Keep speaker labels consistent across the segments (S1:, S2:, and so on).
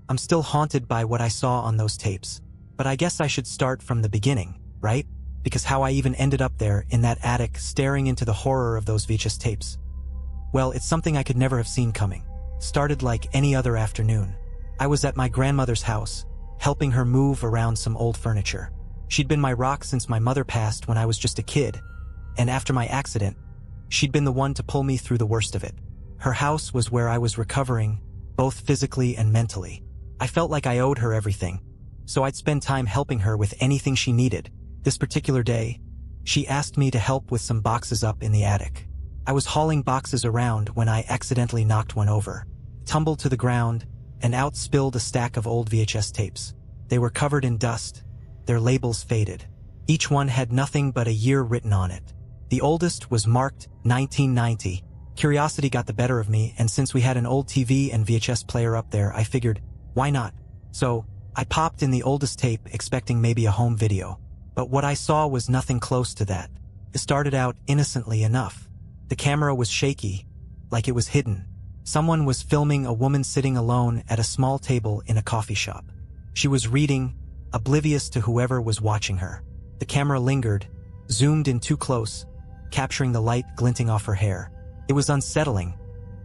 S1: I'm still haunted by what I saw on those tapes. But I guess I should start from the beginning, right? Because how I even ended up there in that attic staring into the horror of those VHS tapes. Well, it's something I could never have seen coming. Started like any other afternoon. I was at my grandmother's house, helping her move around some old furniture. She'd been my rock since my mother passed when I was just a kid, and after my accident, she'd been the one to pull me through the worst of it. Her house was where I was recovering, both physically and mentally. I felt like I owed her everything, so I'd spend time helping her with anything she needed. This particular day, she asked me to help with some boxes up in the attic. I was hauling boxes around when I accidentally knocked one over, tumbled to the ground, and out spilled a stack of old VHS tapes. They were covered in dust, their labels faded. Each one had nothing but a year written on it. The oldest was marked 1990. Curiosity got the better of me, and since we had an old TV and VHS player up there, I figured, why not? So, I popped in the oldest tape expecting maybe a home video. But what I saw was nothing close to that. It started out innocently enough. The camera was shaky, like it was hidden. Someone was filming a woman sitting alone at a small table in a coffee shop. She was reading, oblivious to whoever was watching her. The camera lingered, zoomed in too close, capturing the light glinting off her hair. It was unsettling,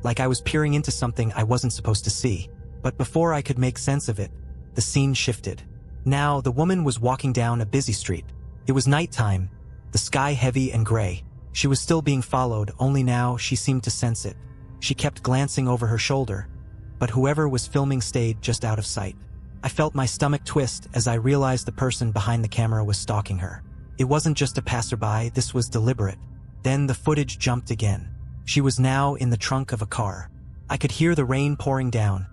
S1: like I was peering into something I wasn't supposed to see. But before I could make sense of it, the scene shifted. Now, the woman was walking down a busy street. It was nighttime, the sky heavy and gray. She was still being followed, only now she seemed to sense it. She kept glancing over her shoulder, but whoever was filming stayed just out of sight. I felt my stomach twist as I realized the person behind the camera was stalking her. It wasn't just a passerby, this was deliberate. Then the footage jumped again. She was now in the trunk of a car. I could hear the rain pouring down,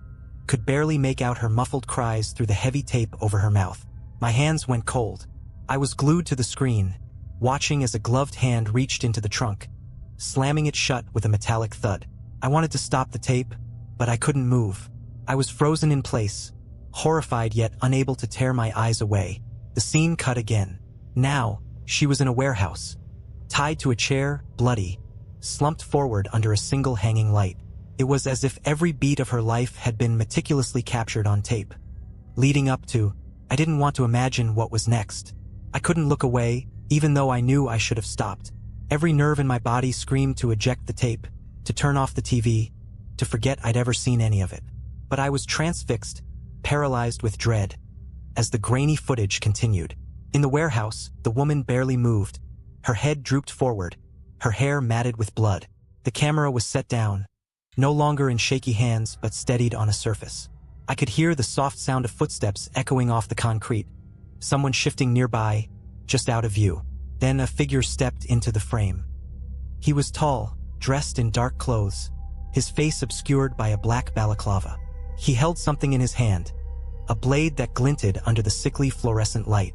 S1: could barely make out her muffled cries through the heavy tape over her mouth. My hands went cold. I was glued to the screen, watching as a gloved hand reached into the trunk, slamming it shut with a metallic thud. I wanted to stop the tape, but I couldn't move. I was frozen in place, horrified yet unable to tear my eyes away. The scene cut again. Now, she was in a warehouse, tied to a chair, bloody, slumped forward under a single hanging light. It was as if every beat of her life had been meticulously captured on tape. Leading up to, I didn't want to imagine what was next. I couldn't look away, even though I knew I should have stopped. Every nerve in my body screamed to eject the tape, to turn off the TV, to forget I'd ever seen any of it. But I was transfixed, paralyzed with dread, as the grainy footage continued. In the warehouse, the woman barely moved. Her head drooped forward, her hair matted with blood. The camera was set down, no longer in shaky hands but steadied on a surface. I could hear the soft sound of footsteps echoing off the concrete, someone shifting nearby, just out of view. Then a figure stepped into the frame. He was tall, dressed in dark clothes, his face obscured by a black balaclava. He held something in his hand, a blade that glinted under the sickly fluorescent light.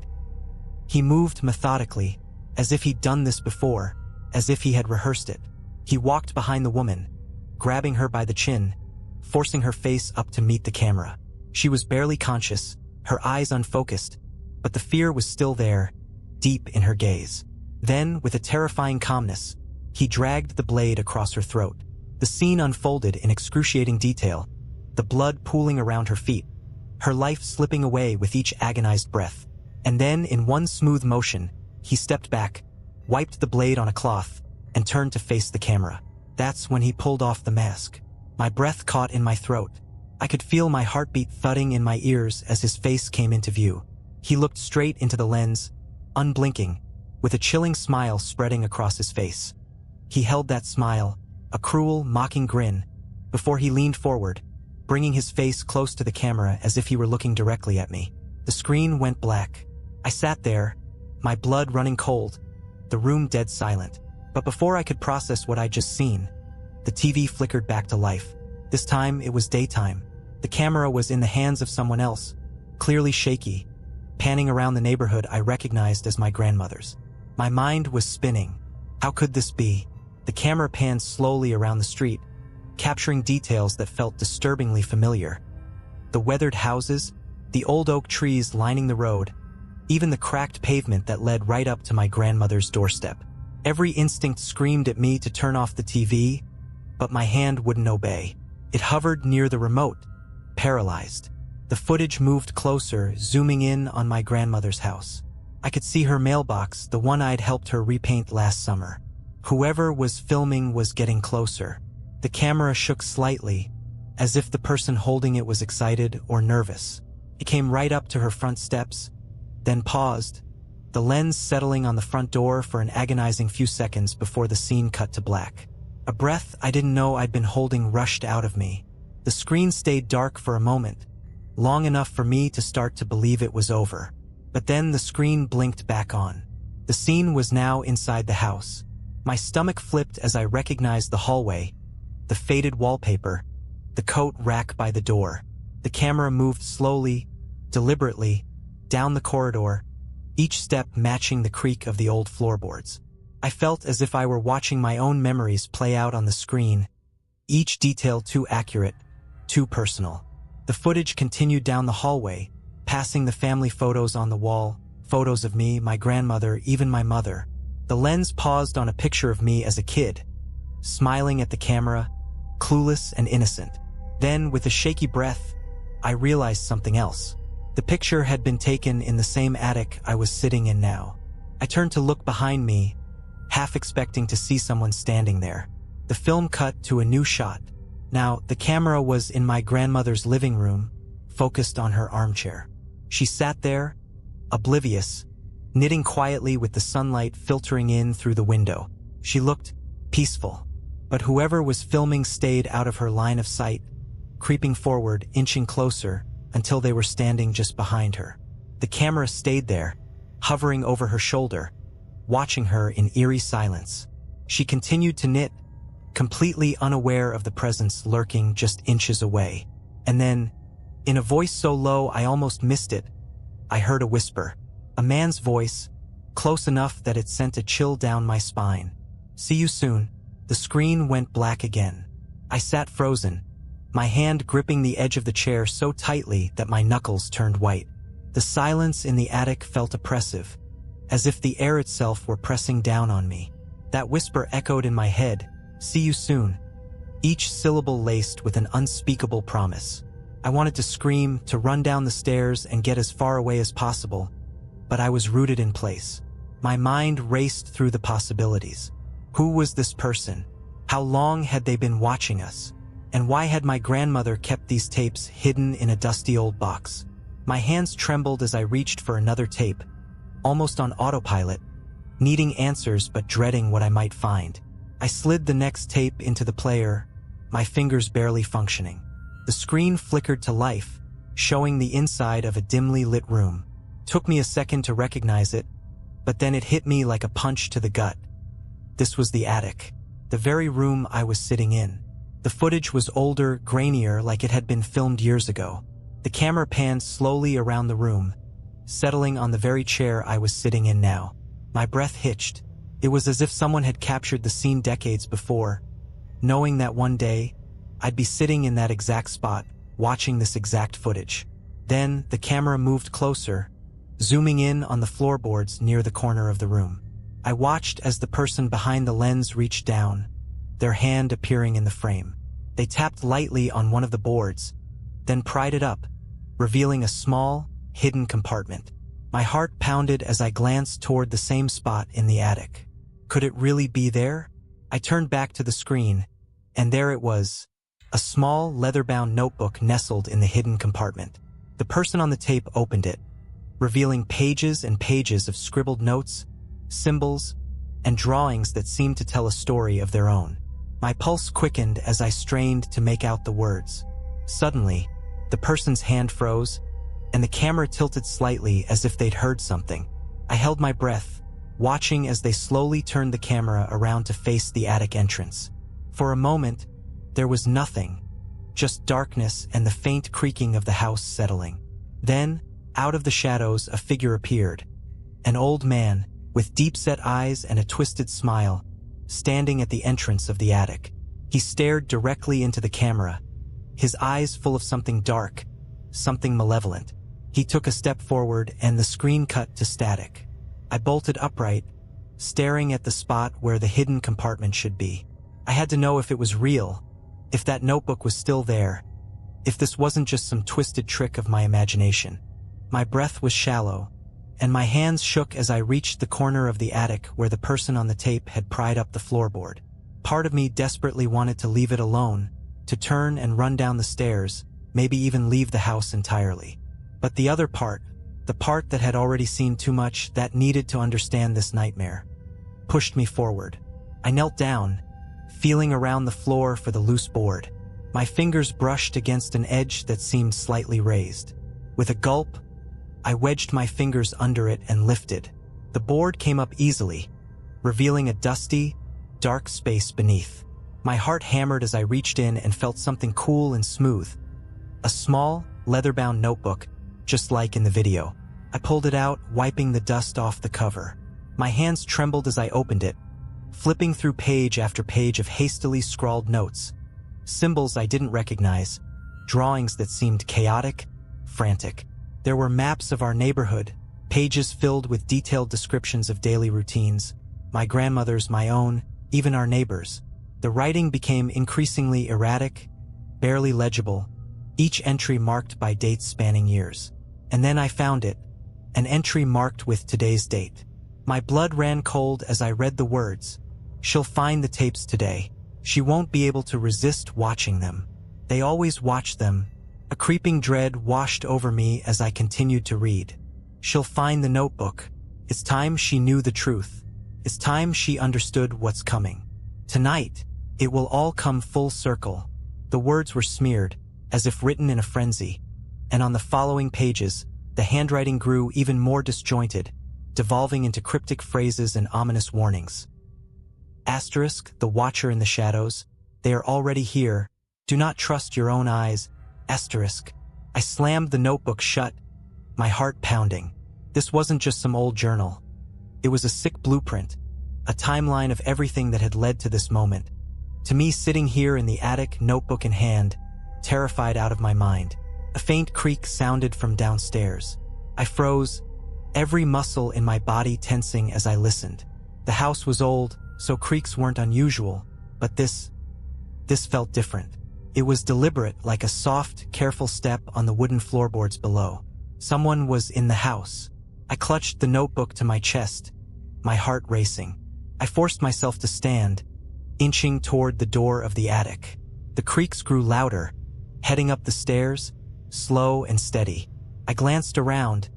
S1: He moved methodically, as if he'd done this before, as if he had rehearsed it. He walked behind the woman, grabbing her by the chin, forcing her face up to meet the camera. She was barely conscious, her eyes unfocused, but the fear was still there, deep in her gaze. Then, with a terrifying calmness, he dragged the blade across her throat. The scene unfolded in excruciating detail, the blood pooling around her feet, her life slipping away with each agonized breath. And then, in one smooth motion, he stepped back, wiped the blade on a cloth, and turned to face the camera. That's when he pulled off the mask. My breath caught in my throat. I could feel my heartbeat thudding in my ears as his face came into view. He looked straight into the lens, unblinking, with a chilling smile spreading across his face. He held that smile, a cruel, mocking grin, before he leaned forward, bringing his face close to the camera as if he were looking directly at me. The screen went black. I sat there, my blood running cold, the room dead silent. But before I could process what I'd just seen, the TV flickered back to life. This time, it was daytime. The camera was in the hands of someone else, clearly shaky, panning around the neighborhood I recognized as my grandmother's. My mind was spinning. How could this be? The camera panned slowly around the street, capturing details that felt disturbingly familiar. The weathered houses, the old oak trees lining the road, even the cracked pavement that led right up to my grandmother's doorstep. Every instinct screamed at me to turn off the TV, but my hand wouldn't obey. It hovered near the remote, paralyzed. The The footage moved closer, zooming in on my grandmother's house. I could see her mailbox, the one I'd helped her repaint last summer. Whoever was filming was getting closer. The camera shook slightly, as if the person holding it was excited or nervous. It came right up to her front steps, then paused, the lens settling on the front door for an agonizing few seconds before the scene cut to black. A breath I didn't know I'd been holding rushed out of me. The screen stayed dark for a moment, long enough for me to start to believe it was over. But then the screen blinked back on. The scene was now inside the house. My stomach flipped as I recognized the hallway, the faded wallpaper, the coat rack by the door. The camera moved slowly, deliberately, down the corridor, each step matching the creak of the old floorboards. I felt as if I were watching my own memories play out on the screen, each detail too accurate, too personal. The footage continued down the hallway, passing the family photos on the wall, photos of me, my grandmother, even my mother. The lens paused on a picture of me as a kid, smiling at the camera, clueless and innocent. Then, with a shaky breath, I realized something else. The picture had been taken in the same attic I was sitting in now. I turned to look behind me, half expecting to see someone standing there. The film cut to a new shot. Now, the camera was in my grandmother's living room, focused on her armchair. She sat there, oblivious, knitting quietly with the sunlight filtering in through the window. She looked peaceful, but whoever was filming stayed out of her line of sight, creeping forward, inching closer, until they were standing just behind her. The camera stayed there, hovering over her shoulder, watching her in eerie silence. She continued to knit, completely unaware of the presence lurking just inches away. And then, in a voice so low I almost missed it, I heard a whisper. A man's voice, close enough that it sent a chill down my spine. "See you soon." The screen went black again. I sat frozen, my hand gripping the edge of the chair so tightly that my knuckles turned white. The silence in the attic felt oppressive, as if the air itself were pressing down on me. That whisper echoed in my head, "See you soon," each syllable laced with an unspeakable promise. I wanted to scream, to run down the stairs and get as far away as possible, but I was rooted in place. My mind raced through the possibilities. Who was this person? How long had they been watching us? And why had my grandmother kept these tapes hidden in a dusty old box? My hands trembled as I reached for another tape, almost on autopilot, needing answers but dreading what I might find. I slid the next tape into the player, my fingers barely functioning. The screen flickered to life, showing the inside of a dimly lit room. Took me a second to recognize it, but then it hit me like a punch to the gut. This was the attic, the very room I was sitting in. The footage was older, grainier, like it had been filmed years ago. The camera panned slowly around the room, settling on the very chair I was sitting in now. My breath hitched. It was as if someone had captured the scene decades before, knowing that one day, I'd be sitting in that exact spot, watching this exact footage. Then, the camera moved closer, zooming in on the floorboards near the corner of the room. I watched as the person behind the lens reached down, their hand appearing in the frame. They tapped lightly on one of the boards, then pried it up, revealing a small, hidden compartment. My heart pounded as I glanced toward the same spot in the attic. Could it really be there? I turned back to the screen, and there it was, a small, leather-bound notebook nestled in the hidden compartment. The person on the tape opened it, revealing pages and pages of scribbled notes, symbols, and drawings that seemed to tell a story of their own. My pulse quickened as I strained to make out the words. Suddenly, the person's hand froze, and the camera tilted slightly as if they'd heard something. I held my breath, watching as they slowly turned the camera around to face the attic entrance. For a moment, there was nothing, just darkness and the faint creaking of the house settling. Then, out of the shadows, a figure appeared. An old man, with deep-set eyes and a twisted smile, standing at the entrance of the attic. He stared directly into the camera, his eyes full of something dark, something malevolent. He took a step forward and the screen cut to static. I bolted upright, staring at the spot where the hidden compartment should be. I had to know if it was real, if that notebook was still there, if this wasn't just some twisted trick of my imagination. My breath was shallow, and my hands shook as I reached the corner of the attic where the person on the tape had pried up the floorboard. Part of me desperately wanted to leave it alone, to turn and run down the stairs, maybe even leave the house entirely. But the other part, the part that had already seen too much, that needed to understand this nightmare, pushed me forward. I knelt down, feeling around the floor for the loose board. My fingers brushed against an edge that seemed slightly raised. With a gulp, I wedged my fingers under it and lifted. The board came up easily, revealing a dusty, dark space beneath. My heart hammered as I reached in and felt something cool and smooth. A small, leather-bound notebook, just like in the video. I pulled it out, wiping the dust off the cover. My hands trembled as I opened it, flipping through page after page of hastily scrawled notes. Symbols I didn't recognize, drawings that seemed chaotic, frantic. There were maps of our neighborhood, pages filled with detailed descriptions of daily routines, my grandmother's, my own, even our neighbors'. The writing became increasingly erratic, barely legible, each entry marked by dates spanning years. And then I found it, an entry marked with today's date. My blood ran cold as I read the words. She'll find the tapes today. She won't be able to resist watching them. They always watch them. A creeping dread washed over me as I continued to read. She'll find the notebook. It's time she knew the truth. It's time she understood what's coming. Tonight, it will all come full circle. The words were smeared, as if written in a frenzy, and on the following pages, the handwriting grew even more disjointed, devolving into cryptic phrases and ominous warnings. Asterisk, the watcher in the shadows. They are already here. Do not trust your own eyes. Asterisk. I slammed the notebook shut, my heart pounding. This wasn't just some old journal. It was a sick blueprint, a timeline of everything that had led to this moment. To me, sitting here in the attic, notebook in hand, terrified out of my mind. A faint creak sounded from downstairs. I froze, every muscle in my body tensing as I listened. The house was old, so creaks weren't unusual, but this felt different. It was deliberate, like a soft, careful step on the wooden floorboards below. Someone was in the house. I clutched the notebook to my chest, my heart racing. I forced myself to stand, inching toward the door of the attic. The creaks grew louder, heading up the stairs, slow and steady. I glanced around,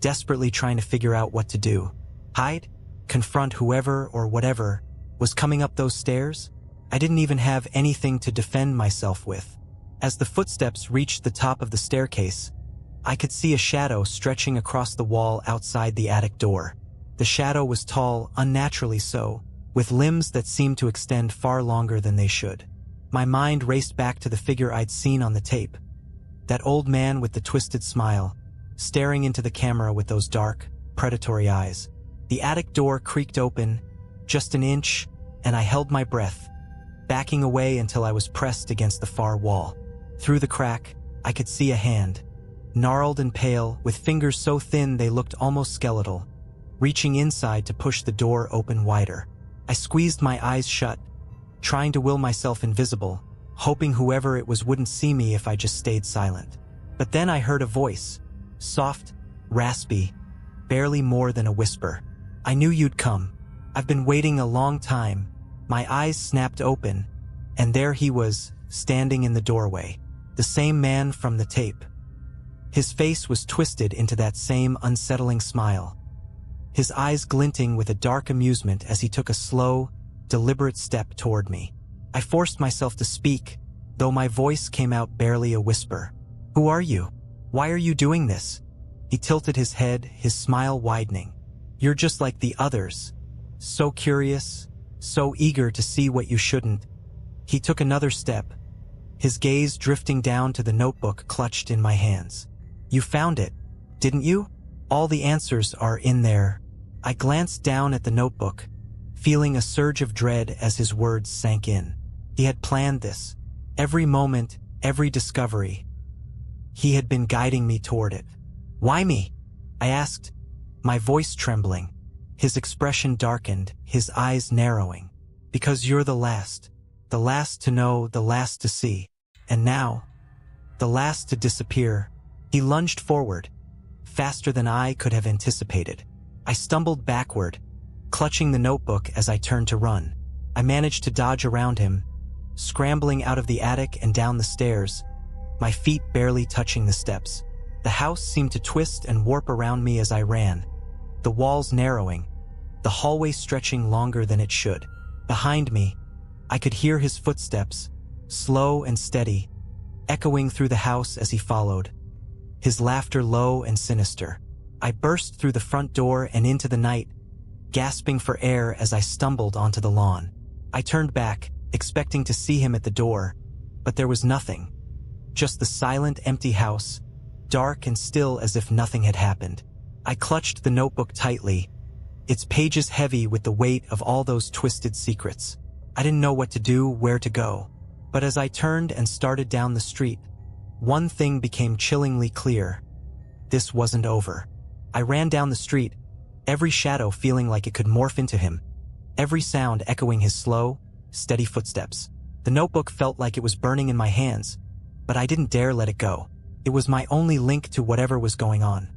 S1: desperately trying to figure out what to do. Hide? Confront whoever or whatever was coming up those stairs? I didn't even have anything to defend myself with. As the footsteps reached the top of the staircase, I could see a shadow stretching across the wall outside the attic door. The shadow was tall, unnaturally so, with limbs that seemed to extend far longer than they should. My mind raced back to the figure I'd seen on the tape. That old man with the twisted smile, staring into the camera with those dark, predatory eyes. The attic door creaked open, just an inch, and I held my breath, backing away until I was pressed against the far wall. Through the crack, I could see a hand, gnarled and pale, with fingers so thin they looked almost skeletal, reaching inside to push the door open wider. I squeezed my eyes shut, trying to will myself invisible, hoping whoever it was wouldn't see me if I just stayed silent. But then I heard a voice, soft, raspy, barely more than a whisper. I knew you'd come. I've been waiting a long time. My eyes snapped open, and there he was, standing in the doorway, the same man from the tape. His face was twisted into that same unsettling smile, his eyes glinting with a dark amusement as he took a slow, deliberate step toward me. I forced myself to speak, though my voice came out barely a whisper. Who are you? Why are you doing this? He tilted his head, his smile widening. You're just like the others. So curious, so eager to see what you shouldn't. He took another step, his gaze drifting down to the notebook clutched in my hands. You found it, didn't you? All the answers are in there. I glanced down at the notebook, feeling a surge of dread as his words sank in. He had planned this. Every moment, every discovery. He had been guiding me toward it. Why me? I asked, my voice trembling. His expression darkened, his eyes narrowing. Because you're the last to know, the last to see. And now, the last to disappear. He lunged forward, faster than I could have anticipated. I stumbled backward, clutching the notebook as I turned to run. I managed to dodge around him, scrambling out of the attic and down the stairs, my feet barely touching the steps. The house seemed to twist and warp around me as I ran, the walls narrowing, the hallway stretching longer than it should. Behind me, I could hear his footsteps, slow and steady, echoing through the house as he followed, his laughter low and sinister. I burst through the front door and into the night, gasping for air as I stumbled onto the lawn. I turned back, expecting to see him at the door, but there was nothing. Just the silent, empty house, dark and still as if nothing had happened. I clutched the notebook tightly, its pages heavy with the weight of all those twisted secrets. I didn't know what to do, where to go. But as I turned and started down the street, one thing became chillingly clear. This wasn't over. I ran down the street, every shadow feeling like it could morph into him, every sound echoing his slow, steady footsteps. The notebook felt like it was burning in my hands, but I didn't dare let it go. It was my only link to whatever was going on,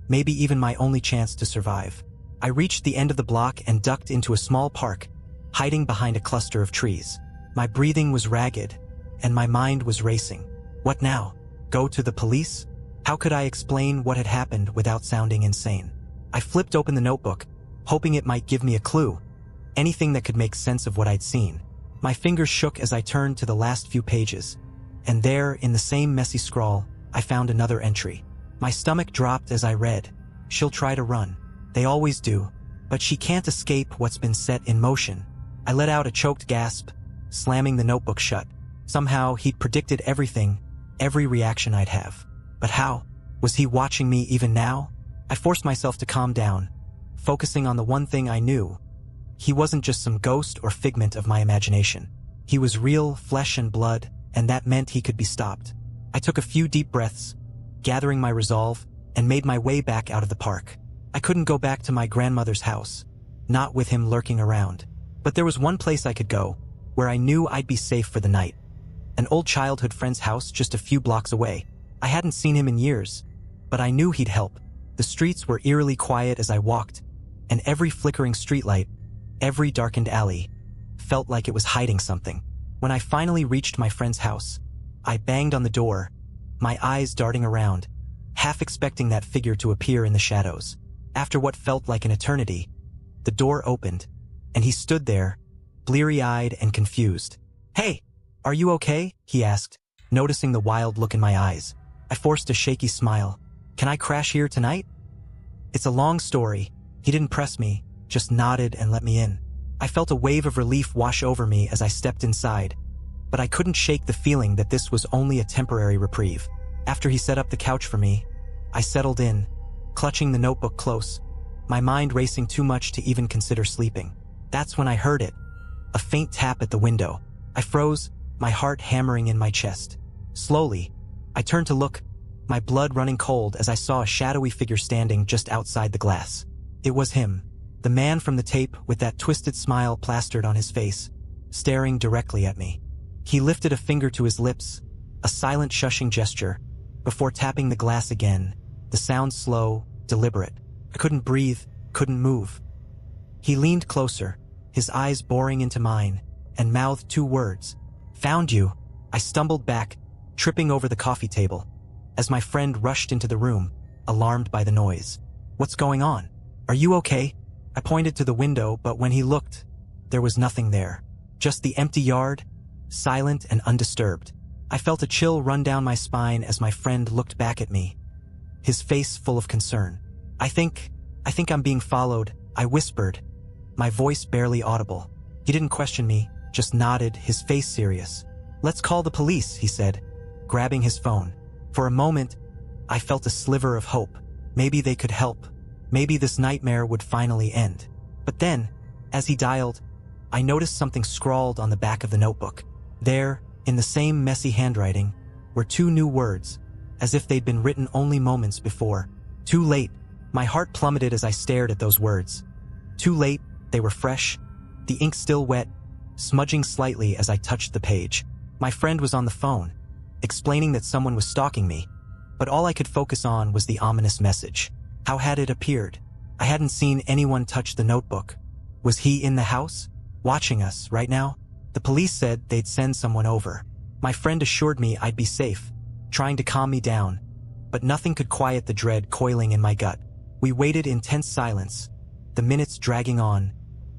S1: maybe even my only chance to survive. I reached the end of the block and ducked into a small park, hiding behind a cluster of trees. My breathing was ragged, and my mind was racing. What now? Go to the police? How could I explain what had happened without sounding insane? I flipped open the notebook, hoping it might give me a clue, anything that could make sense of what I'd seen. My fingers shook as I turned to the last few pages, and there, in the same messy scrawl, I found another entry. My stomach dropped as I read. She'll try to run. They always do, but she can't escape what's been set in motion. I let out a choked gasp, slamming the notebook shut. Somehow, he'd predicted everything, every reaction I'd have. But how? Was he watching me even now? I forced myself to calm down, focusing on the one thing I knew. He wasn't just some ghost or figment of my imagination. He was real, flesh and blood, and that meant he could be stopped. I took a few deep breaths, gathering my resolve, and made my way back out of the park. I couldn't go back to my grandmother's house, not with him lurking around. But there was one place I could go, where I knew I'd be safe for the night. An old childhood friend's house just a few blocks away. I hadn't seen him in years, but I knew he'd help. The streets were eerily quiet as I walked, and every flickering streetlight, every darkened alley, felt like it was hiding something. When I finally reached my friend's house, I banged on the door, my eyes darting around, half expecting that figure to appear in the shadows. After what felt like an eternity, the door opened, and he stood there, bleary-eyed and confused. "Hey, are you okay?" he asked, noticing the wild look in my eyes. I forced a shaky smile. "Can I crash here tonight?" It's a long story. He didn't press me, just nodded and let me in. I felt a wave of relief wash over me as I stepped inside, but I couldn't shake the feeling that this was only a temporary reprieve. After he set up the couch for me, I settled in, clutching the notebook close, my mind racing too much to even consider sleeping. That's when I heard it, a faint tap at the window. I froze, my heart hammering in my chest. Slowly, I turned to look, my blood running cold as I saw a shadowy figure standing just outside the glass. It was him, the man from the tape with that twisted smile plastered on his face, staring directly at me. He lifted a finger to his lips, a silent shushing gesture, before tapping the glass again, the sound slow, deliberate. I couldn't breathe, couldn't move. He leaned closer, his eyes boring into mine, and mouthed two words. "Found you." I stumbled back, tripping over the coffee table, as my friend rushed into the room, alarmed by the noise. "What's going on? Are you okay?" I pointed to the window, but when he looked, there was nothing there. Just the empty yard, silent and undisturbed. I felt a chill run down my spine as my friend looked back at me, his face full of concern. I think I'm being followed," I whispered, my voice barely audible. He didn't question me, just nodded, his face serious. "Let's call the police," he said, grabbing his phone. For a moment, I felt a sliver of hope. Maybe they could help. Maybe this nightmare would finally end. But then, as he dialed, I noticed something scrawled on the back of the notebook. There, in the same messy handwriting, were two new words, as if they'd been written only moments before. "Too late." My heart plummeted as I stared at those words. Too late, they were fresh, the ink still wet, smudging slightly as I touched the page. My friend was on the phone, explaining that someone was stalking me, but all I could focus on was the ominous message. How had it appeared? I hadn't seen anyone touch the notebook. Was he in the house, watching us right now? The police said they'd send someone over. My friend assured me I'd be safe, trying to calm me down, but nothing could quiet the dread coiling in my gut. We waited in tense silence, the minutes dragging on,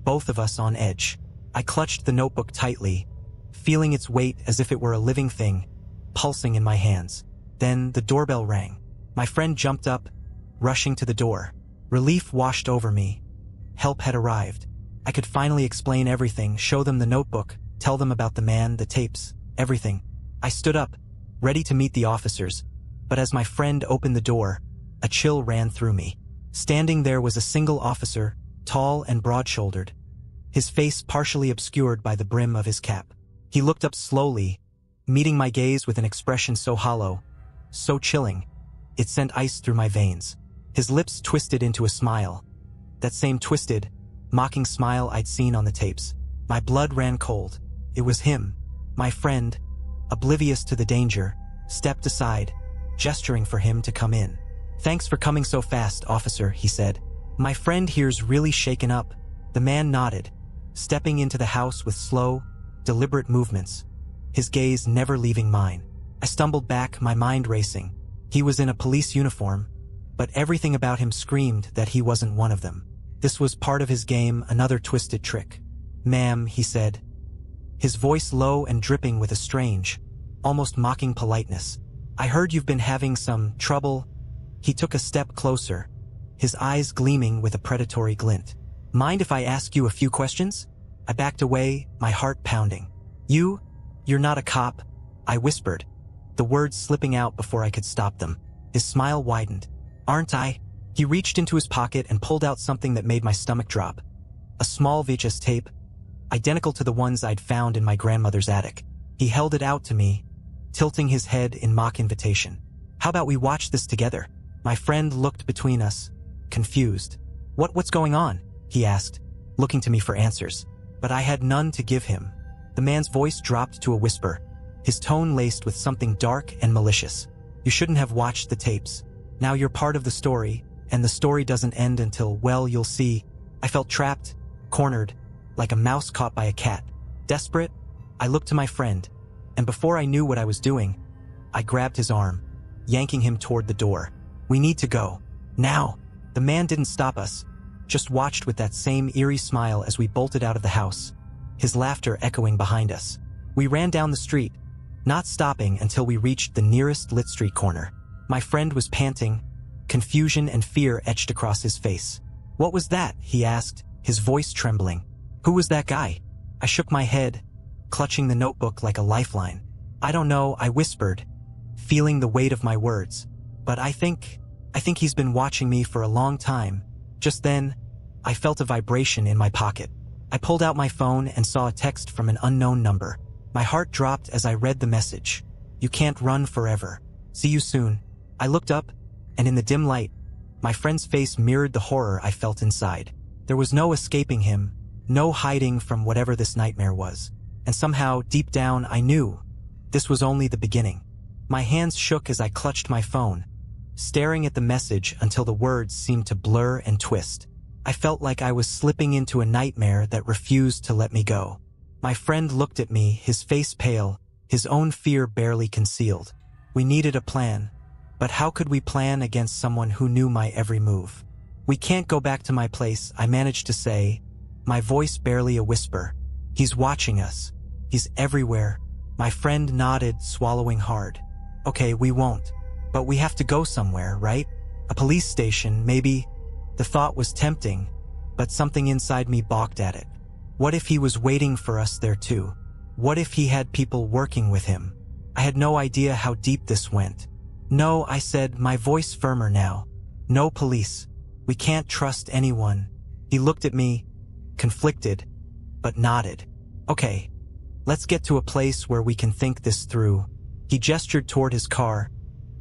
S1: both of us on edge. I clutched the notebook tightly, feeling its weight as if it were a living thing, pulsing in my hands. Then the doorbell rang. My friend jumped up, rushing to the door. Relief washed over me. Help had arrived. I could finally explain everything, show them the notebook, tell them about the man, the tapes, everything. I stood up, ready to meet the officers, but as my friend opened the door, a chill ran through me. Standing there was a single officer, tall and broad-shouldered, his face partially obscured by the brim of his cap. He looked up slowly, meeting my gaze with an expression so hollow, so chilling, it sent ice through my veins. His lips twisted into a smile, that same twisted, mocking smile I'd seen on the tapes. My blood ran cold. It was him, my friend, oblivious to the danger, stepped aside, gesturing for him to come in. "Thanks for coming so fast, officer," he said. "My friend here's really shaken up." The man nodded, stepping into the house with slow, deliberate movements, his gaze never leaving mine. I stumbled back, my mind racing. He was in a police uniform, but everything about him screamed that he wasn't one of them. This was part of his game, another twisted trick. "Ma'am," he said, his voice low and dripping with a strange, almost mocking politeness. "I heard you've been having some trouble." He took a step closer, his eyes gleaming with a predatory glint. "Mind if I ask you a few questions?" I backed away, my heart pounding. You're not a cop," I whispered, the words slipping out before I could stop them. His smile widened. "Aren't I?" He reached into his pocket and pulled out something that made my stomach drop. A small VHS tape, identical to the ones I'd found in my grandmother's attic. He held it out to me, tilting his head in mock invitation. "How about we watch this together?" My friend looked between us, confused. What's going on?" he asked, looking to me for answers. But I had none to give him. The man's voice dropped to a whisper, his tone laced with something dark and malicious. "You shouldn't have watched the tapes. Now you're part of the story, and the story doesn't end until, well, you'll see." I felt trapped, cornered, like a mouse caught by a cat. Desperate, I looked to my friend, and before I knew what I was doing, I grabbed his arm, yanking him toward the door. "We need to go. Now." The man didn't stop us, just watched with that same eerie smile as we bolted out of the house, his laughter echoing behind us. We ran down the street, not stopping until we reached the nearest lit street corner. My friend was panting, confusion and fear etched across his face. "What was that?" he asked, his voice trembling. "Who was that guy?" I shook my head, clutching the notebook like a lifeline. "I don't know," I whispered, feeling the weight of my words. "But I think he's been watching me for a long time." Just then, I felt a vibration in my pocket. I pulled out my phone and saw a text from an unknown number. My heart dropped as I read the message. "You can't run forever. See you soon." I looked up, and in the dim light, my friend's face mirrored the horror I felt inside. There was no escaping him, no hiding from whatever this nightmare was. And somehow, deep down, I knew this was only the beginning. My hands shook as I clutched my phone, staring at the message until the words seemed to blur and twist. I felt like I was slipping into a nightmare that refused to let me go. My friend looked at me, his face pale, his own fear barely concealed. We needed a plan. But how could we plan against someone who knew my every move? "We can't go back to my place," I managed to say, my voice barely a whisper. "He's watching us. He's everywhere." My friend nodded, swallowing hard. "Okay, we won't. But we have to go somewhere, right? A police station, maybe." The thought was tempting, but something inside me balked at it. What if he was waiting for us there too? What if he had people working with him? I had no idea how deep this went. "No," I said, my voice firmer now. "No police. We can't trust anyone." He looked at me, conflicted, but nodded. "Okay, let's get to a place where we can think this through." He gestured toward his car,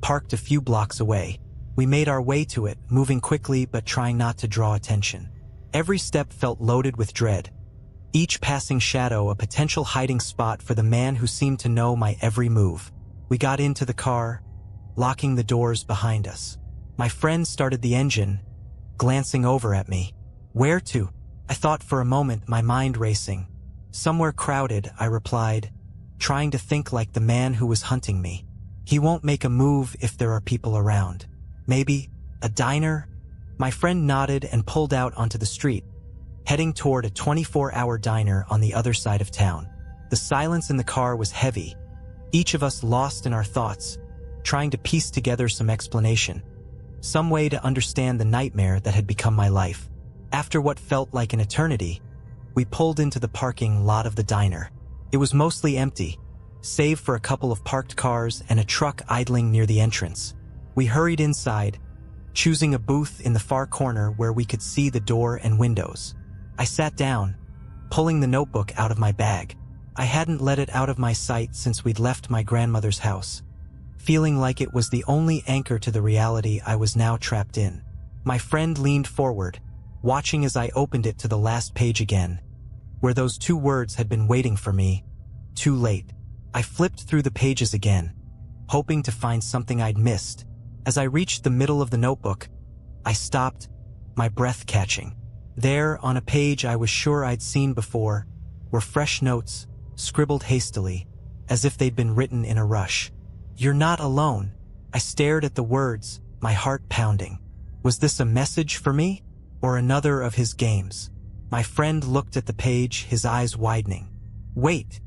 S1: parked a few blocks away. We made our way to it, moving quickly but trying not to draw attention. Every step felt loaded with dread, each passing shadow a potential hiding spot for the man who seemed to know my every move. We got into the car, locking the doors behind us. My friend started the engine, glancing over at me. Where to? I thought for a moment, my mind racing. Somewhere crowded, I replied, trying to think like the man who was hunting me. He won't make a move if there are people around. Maybe a diner? My friend nodded and pulled out onto the street, heading toward a 24-hour diner on the other side of town. The silence in the car was heavy, each of us lost in our thoughts, trying to piece together some explanation, some way to understand the nightmare that had become my life. After what felt like an eternity, we pulled into the parking lot of the diner. It was mostly empty, save for a couple of parked cars and a truck idling near the entrance. We hurried inside, choosing a booth in the far corner where we could see the door and windows. I sat down, pulling the notebook out of my bag. I hadn't let it out of my sight since we'd left my grandmother's house, feeling like it was the only anchor to the reality I was now trapped in. My friend leaned forward, watching as I opened it to the last page again, where those two words had been waiting for me. Too late. I flipped through the pages again, hoping to find something I'd missed. As I reached the middle of the notebook, I stopped, my breath catching. There, on a page I was sure I'd seen before, were fresh notes, scribbled hastily, as if they'd been written in a rush. "You're not alone." I stared at the words, my heart pounding. Was this a message for me, or another of his games? My friend looked at the page, his eyes widening. "Wait,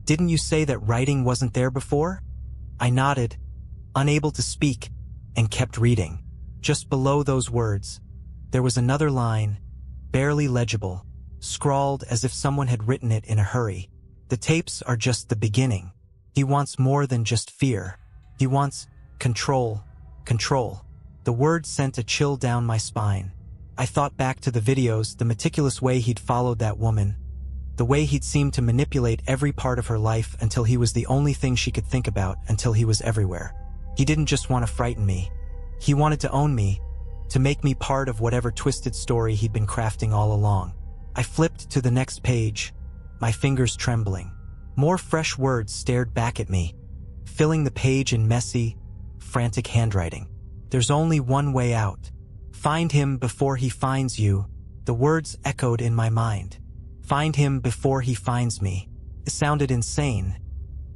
S1: didn't you say that writing wasn't there before?" I nodded, unable to speak, and kept reading. Just below those words, there was another line, barely legible, scrawled as if someone had written it in a hurry. "The tapes are just the beginning. He wants more than just fear. He wants control, control." The words sent a chill down my spine. I thought back to the videos, the meticulous way he'd followed that woman, the way he'd seemed to manipulate every part of her life until he was the only thing she could think about, until he was everywhere. He didn't just want to frighten me. He wanted to own me, to make me part of whatever twisted story he'd been crafting all along. I flipped to the next page, my fingers trembling. More fresh words stared back at me, filling the page in messy, frantic handwriting. "There's only one way out. Find him before he finds you." The words echoed in my mind. Find him before he finds me. It sounded insane.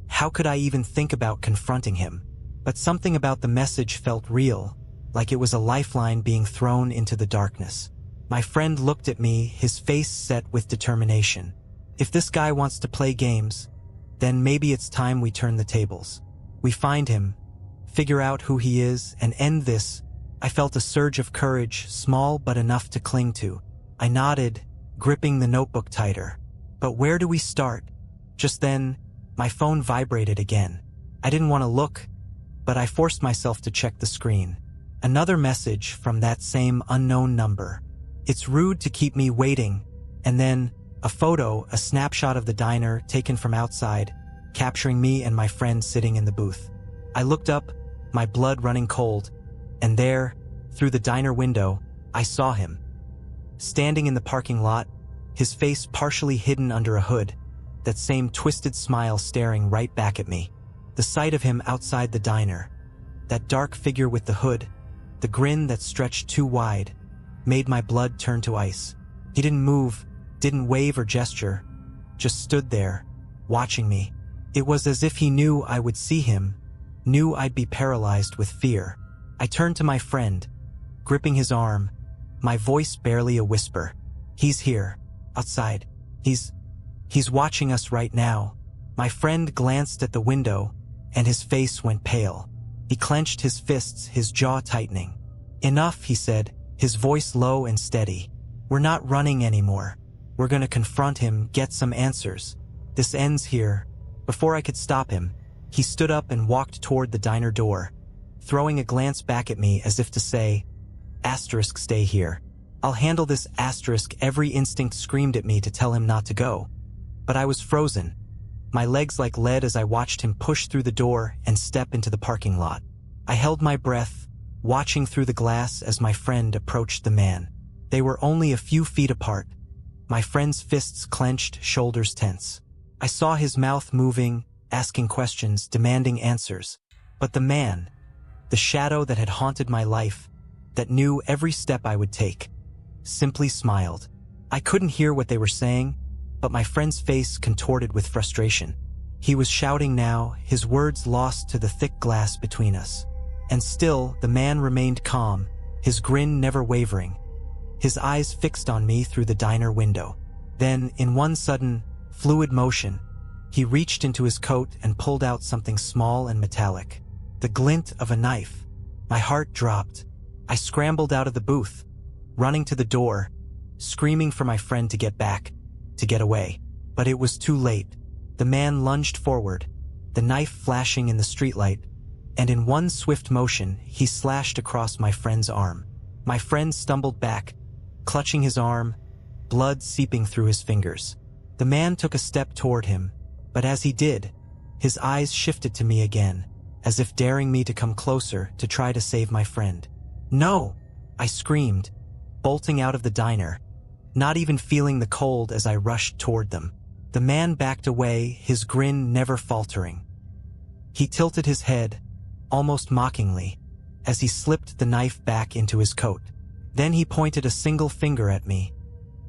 S1: How could I even think about confronting him? But something about the message felt real, like it was a lifeline being thrown into the darkness. My friend looked at me, his face set with determination. If this guy wants to play games, then maybe it's time we turn the tables. We find him, figure out who he is, and end this. I felt a surge of courage, small but enough to cling to. I nodded, gripping the notebook tighter. But where do we start? Just then, my phone vibrated again. I didn't want to look, but I forced myself to check the screen. Another message from that same unknown number. "It's rude to keep me waiting." And then, a photo, a snapshot of the diner taken from outside, capturing me and my friend sitting in the booth. I looked up, my blood running cold, and there, through the diner window, I saw him. Standing in the parking lot, his face partially hidden under a hood, that same twisted smile staring right back at me. The sight of him outside the diner, that dark figure with the hood, the grin that stretched too wide, made my blood turn to ice. He didn't move, didn't wave or gesture, just stood there, watching me. It was as if he knew I would see him, knew I'd be paralyzed with fear. I turned to my friend, gripping his arm, my voice barely a whisper. "He's here, outside. He's watching us right now." My friend glanced at the window, and his face went pale. He clenched his fists, his jaw tightening. "Enough," he said, his voice low and steady. "We're not running anymore. We're gonna confront him, get some answers. This ends here." Before I could stop him, he stood up and walked toward the diner door, throwing a glance back at me as if to say, "Asterisk, stay here. I'll handle this." Asterisk. Every instinct screamed at me to tell him not to go. But I was frozen, my legs like lead as I watched him push through the door and step into the parking lot. I held my breath, watching through the glass as my friend approached the man. They were only a few feet apart, my friend's fists clenched, shoulders tense. I saw his mouth moving, asking questions, demanding answers. But the shadow that had haunted my life, that knew every step I would take, simply smiled. I couldn't hear what they were saying, but my friend's face contorted with frustration. He was shouting now, his words lost to the thick glass between us. And still, the man remained calm, his grin never wavering, his eyes fixed on me through the diner window. Then, in one sudden, fluid motion, he reached into his coat and pulled out something small and metallic. The glint of a knife. My heart dropped. I scrambled out of the booth, running to the door, screaming for my friend to get back, to get away. But it was too late. The man lunged forward, the knife flashing in the streetlight, and in one swift motion, he slashed across my friend's arm. My friend stumbled back, clutching his arm, blood seeping through his fingers. The man took a step toward him, but as he did, his eyes shifted to me again, as if daring me to come closer to try to save my friend. "No!" I screamed, bolting out of the diner, not even feeling the cold as I rushed toward them. The man backed away, his grin never faltering. He tilted his head, almost mockingly, as he slipped the knife back into his coat. Then he pointed a single finger at me,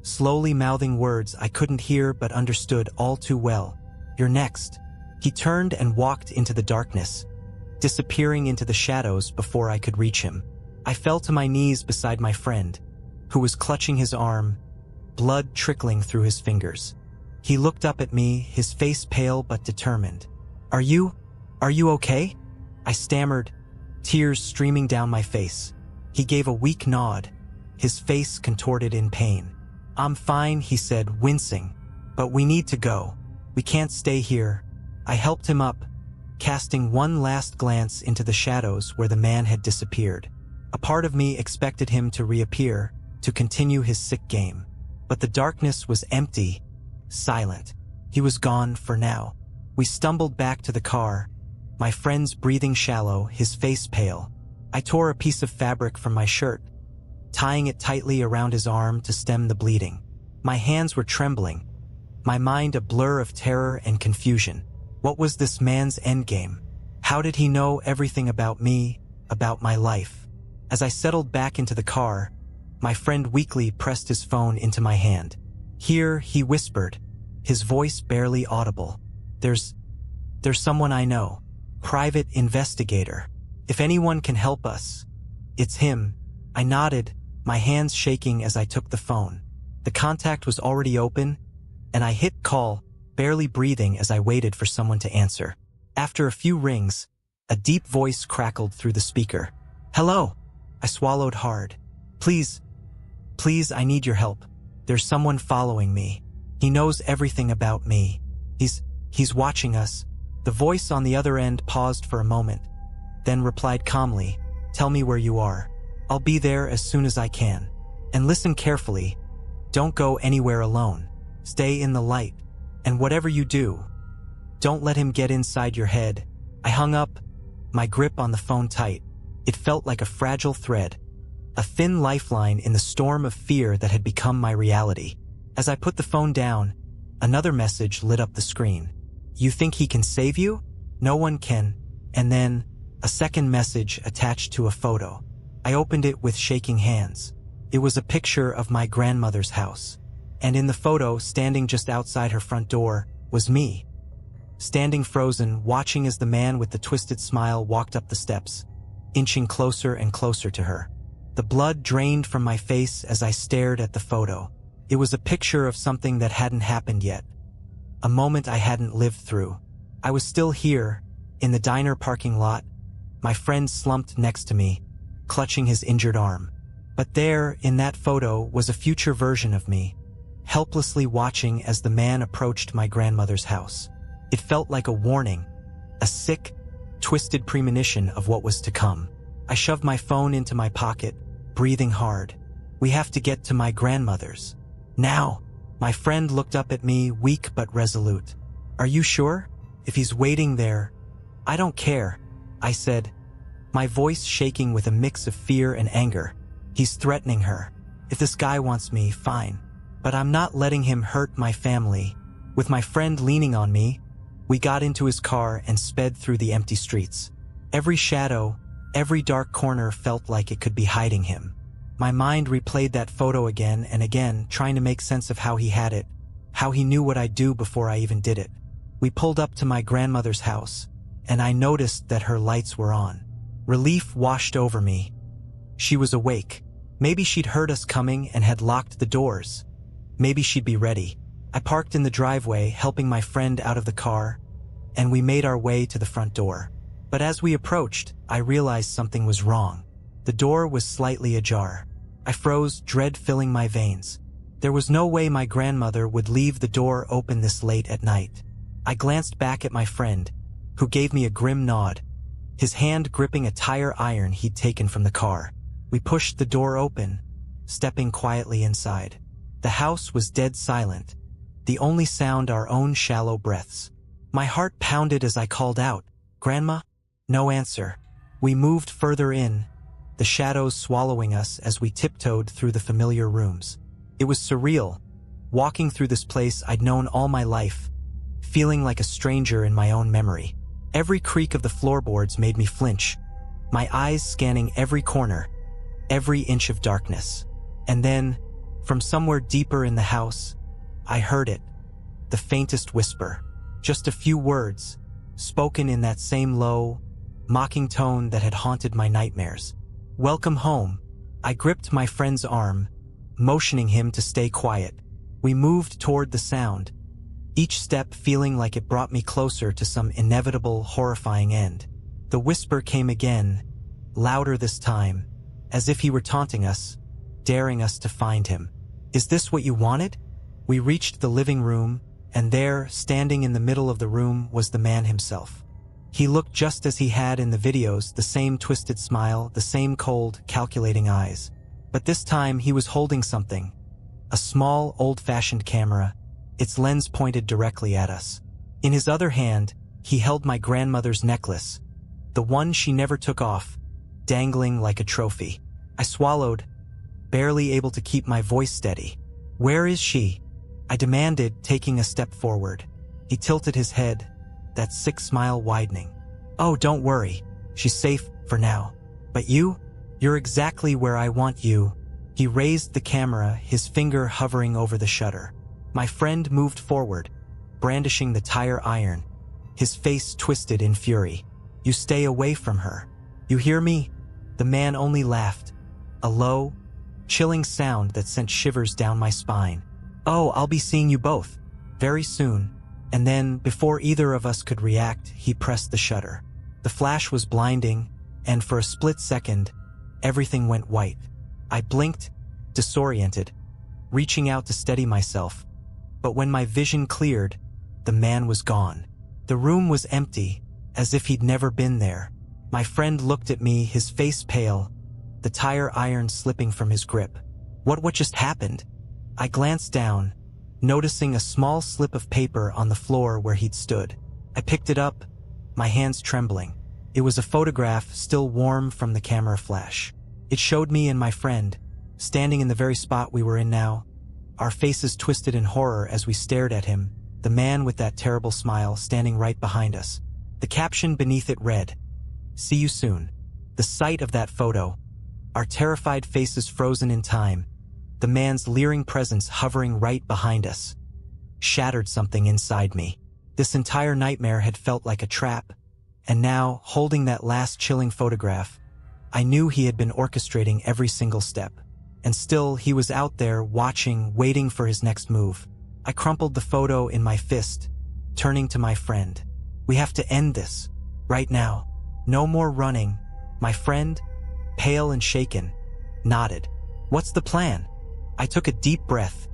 S1: slowly mouthing words I couldn't hear but understood all too well. "You're next." He turned and walked into the darkness, disappearing into the shadows before I could reach him. I fell to my knees beside my friend, who was clutching his arm, blood trickling through his fingers. He looked up at me, his face pale but determined. Are you okay?" I stammered, tears streaming down my face. He gave a weak nod, his face contorted in pain. "I'm fine," he said, wincing, "but we need to go. We can't stay here." I helped him up, casting one last glance into the shadows where the man had disappeared. A part of me expected him to reappear, to continue his sick game. But the darkness was empty, silent. He was gone for now. We stumbled back to the car, my friend's breathing shallow, his face pale. I tore a piece of fabric from my shirt, tying it tightly around his arm to stem the bleeding. My hands were trembling, my mind a blur of terror and confusion. What was this man's endgame? How did he know everything about me, about my life? As I settled back into the car, my friend weakly pressed his phone into my hand. "Here," he whispered, his voice barely audible. There's someone I know. Private investigator. If anyone can help us, it's him." I nodded, my hands shaking as I took the phone. The contact was already open, and I hit call, barely breathing as I waited for someone to answer. After a few rings, a deep voice crackled through the speaker. "Hello." I swallowed hard. Please, I need your help. There's someone following me. He knows everything about me. He's watching us." The voice on the other end paused for a moment, then replied calmly, "Tell me where you are. I'll be there as soon as I can. And listen carefully. Don't go anywhere alone. Stay in the light. And whatever you do, don't let him get inside your head." I hung up, my grip on the phone tight. It felt like a fragile thread, a thin lifeline in the storm of fear that had become my reality. As I put the phone down, another message lit up the screen. "You think he can save you? No one can." And then, a second message attached to a photo. I opened it with shaking hands. It was a picture of my grandmother's house. And in the photo, standing just outside her front door, was me. Standing frozen, watching as the man with the twisted smile walked up the steps, inching closer and closer to her. The blood drained from my face as I stared at the photo. It was a picture of something that hadn't happened yet. A moment I hadn't lived through. I was still here, in the diner parking lot, my friend slumped next to me, clutching his injured arm. But there, in that photo, was a future version of me, helplessly watching as the man approached my grandmother's house. It felt like a warning, a sick, twisted premonition of what was to come. I shoved my phone into my pocket, breathing hard. "We have to get to my grandmother's. Now." My friend looked up at me, weak but resolute. "Are you sure? If he's waiting there..." "I don't care," I said, my voice shaking with a mix of fear and anger. "He's threatening her. If this guy wants me, fine. But I'm not letting him hurt my family." With my friend leaning on me, We got into his car and sped through the empty streets. Every shadow, every dark corner felt like it could be hiding him. My mind replayed that photo again and again, trying to make sense of how he had it, how he knew what I'd do before I even did it. We pulled up to my grandmother's house, and I noticed that her lights were on. Relief washed over me. She was awake. Maybe she'd heard us coming and had locked the doors. Maybe she'd be ready. I parked in the driveway, helping my friend out of the car, and we made our way to the front door. But as we approached, I realized something was wrong. The door was slightly ajar. I froze, dread filling my veins. There was no way my grandmother would leave the door open this late at night. I glanced back at my friend, who gave me a grim nod, his hand gripping a tire iron he'd taken from the car. We pushed the door open, stepping quietly inside. The house was dead silent, the only sound our own shallow breaths. My heart pounded as I called out, "Grandma?" No answer. We moved further in, the shadows swallowing us as we tiptoed through the familiar rooms. It was surreal, walking through this place I'd known all my life, feeling like a stranger in my own memory. Every creak of the floorboards made me flinch, my eyes scanning every corner, every inch of darkness. And then, from somewhere deeper in the house, I heard it, the faintest whisper, just a few words, spoken in that same low, mocking tone that had haunted my nightmares. "Welcome home." I gripped my friend's arm, motioning him to stay quiet. We moved toward the sound, each step feeling like it brought me closer to some inevitable, horrifying end. The whisper came again, louder this time, as if he were taunting us, daring us to find him. "Is this what you wanted?" We reached the living room, and there, standing in the middle of the room, was the man himself. He looked just as he had in the videos, the same twisted smile, the same cold, calculating eyes. But this time he was holding something, a small, old-fashioned camera, its lens pointed directly at us. In his other hand, he held my grandmother's necklace, the one she never took off, dangling like a trophy. I swallowed, barely able to keep my voice steady. "Where is she?" I demanded, taking a step forward. He tilted his head, that sick smile widening. "Oh, don't worry. She's safe for now. But you? You're exactly where I want you." He raised the camera, his finger hovering over the shutter. My friend moved forward, brandishing the tire iron, his face twisted in fury. "You stay away from her. You hear me?" The man only laughed, a low, chilling sound that sent shivers down my spine. "Oh, I'll be seeing you both, very soon." And then, before either of us could react, he pressed the shutter. The flash was blinding, and for a split second, everything went white. I blinked, disoriented, reaching out to steady myself. But when my vision cleared, the man was gone. The room was empty, as if he'd never been there. My friend looked at me, his face pale, the tire iron slipping from his grip. What just happened? I glanced down, noticing a small slip of paper on the floor where he'd stood. I picked it up, my hands trembling. It was a photograph, still warm from the camera flash. It showed me and my friend, standing in the very spot we were in now, our faces twisted in horror as we stared at him, the man with that terrible smile standing right behind us. The caption beneath it read, "See you soon." The sight of that photo, our terrified faces frozen in time, the man's leering presence hovering right behind us, shattered something inside me. This entire nightmare had felt like a trap, and now, holding that last chilling photograph, I knew he had been orchestrating every single step. And still, he was out there, watching, waiting for his next move. I crumpled the photo in my fist, turning to my friend. "We have to end this, right now. No more running." My friend, pale and shaken, nodded. "What's the plan?" I took a deep breath,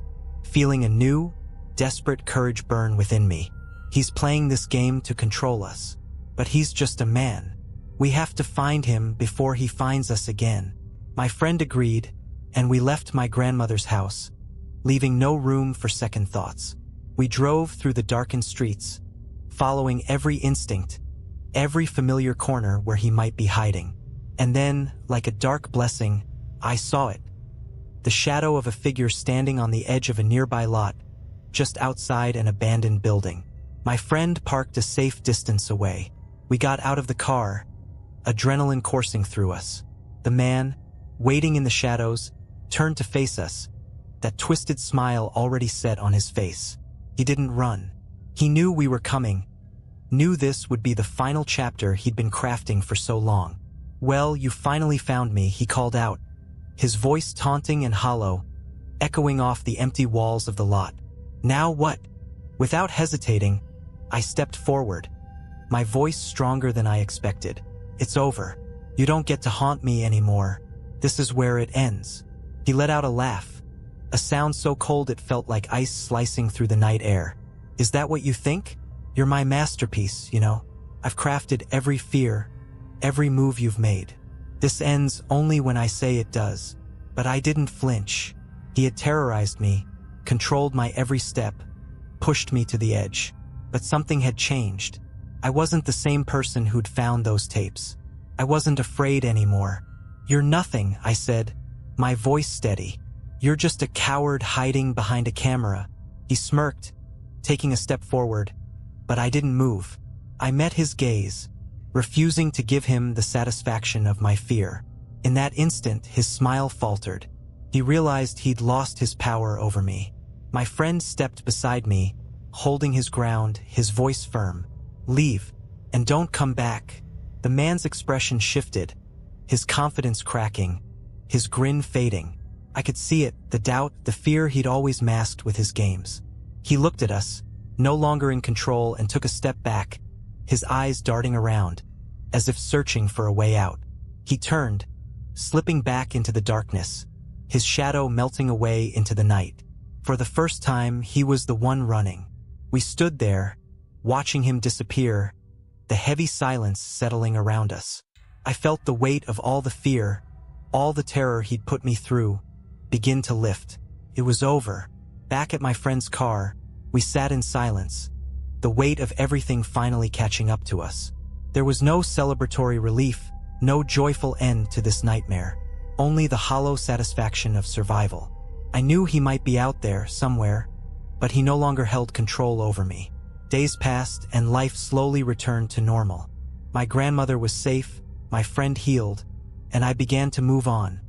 S1: feeling a new, desperate courage burn within me. He's playing this game to control us. But he's just a man. We have to find him before he finds us again. My friend agreed, and we left my grandmother's house, leaving no room for second thoughts. We drove through the darkened streets, following every instinct, every familiar corner where he might be hiding. And then, like a dark blessing, I saw it. The shadow of a figure standing on the edge of a nearby lot, just outside an abandoned building. My friend parked a safe distance away. We got out of the car, adrenaline coursing through us. The man, waiting in the shadows, turned to face us, that twisted smile already set on his face. He didn't run. He knew we were coming, knew this would be the final chapter he'd been crafting for so long. "Well, you finally found me," he called out, his voice taunting and hollow, echoing off the empty walls of the lot. "Now what?" Without hesitating, I stepped forward, my voice stronger than I expected. "It's over. You don't get to haunt me anymore. This is where it ends." He let out a laugh, a sound so cold it felt like ice slicing through the night air. "Is that what you think? You're my masterpiece, you know. I've crafted every fear, every move you've made. This ends only when I say it does." But I didn't flinch. He had terrorized me, controlled my every step, pushed me to the edge. But something had changed. I wasn't the same person who'd found those tapes. I wasn't afraid anymore. "You're nothing," I said, my voice steady. "You're just a coward hiding behind a camera." He smirked, taking a step forward, but I didn't move. I met his gaze, refusing to give him the satisfaction of my fear. In that instant, his smile faltered. He realized he'd lost his power over me. My friend stepped beside me, holding his ground, his voice firm. "Leave, and don't come back." The man's expression shifted, his confidence cracking, his grin fading. I could see it, the doubt, the fear he'd always masked with his games. He looked at us, no longer in control, and took a step back, his eyes darting around, as if searching for a way out. He turned, slipping back into the darkness, his shadow melting away into the night. For the first time, he was the one running. We stood there, watching him disappear, the heavy silence settling around us. I felt the weight of all the fear, all the terror he'd put me through, begin to lift. It was over. Back at my friend's car, we sat in silence, the weight of everything finally catching up to us. There was no celebratory relief, no joyful end to this nightmare, only the hollow satisfaction of survival. I knew he might be out there somewhere, but he no longer held control over me. Days passed and life slowly returned to normal. My grandmother was safe, my friend healed, and I began to move on,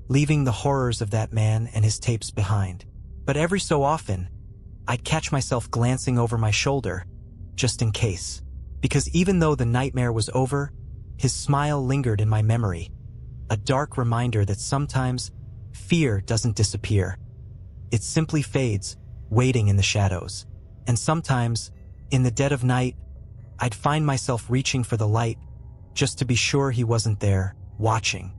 S1: leaving the horrors of that man and his tapes behind. But every so often, I'd catch myself glancing over my shoulder, just in case. Because even though the nightmare was over, his smile lingered in my memory, a dark reminder that sometimes fear doesn't disappear. It simply fades, waiting in the shadows. And sometimes, in the dead of night, I'd find myself reaching for the light, just to be sure he wasn't there, watching.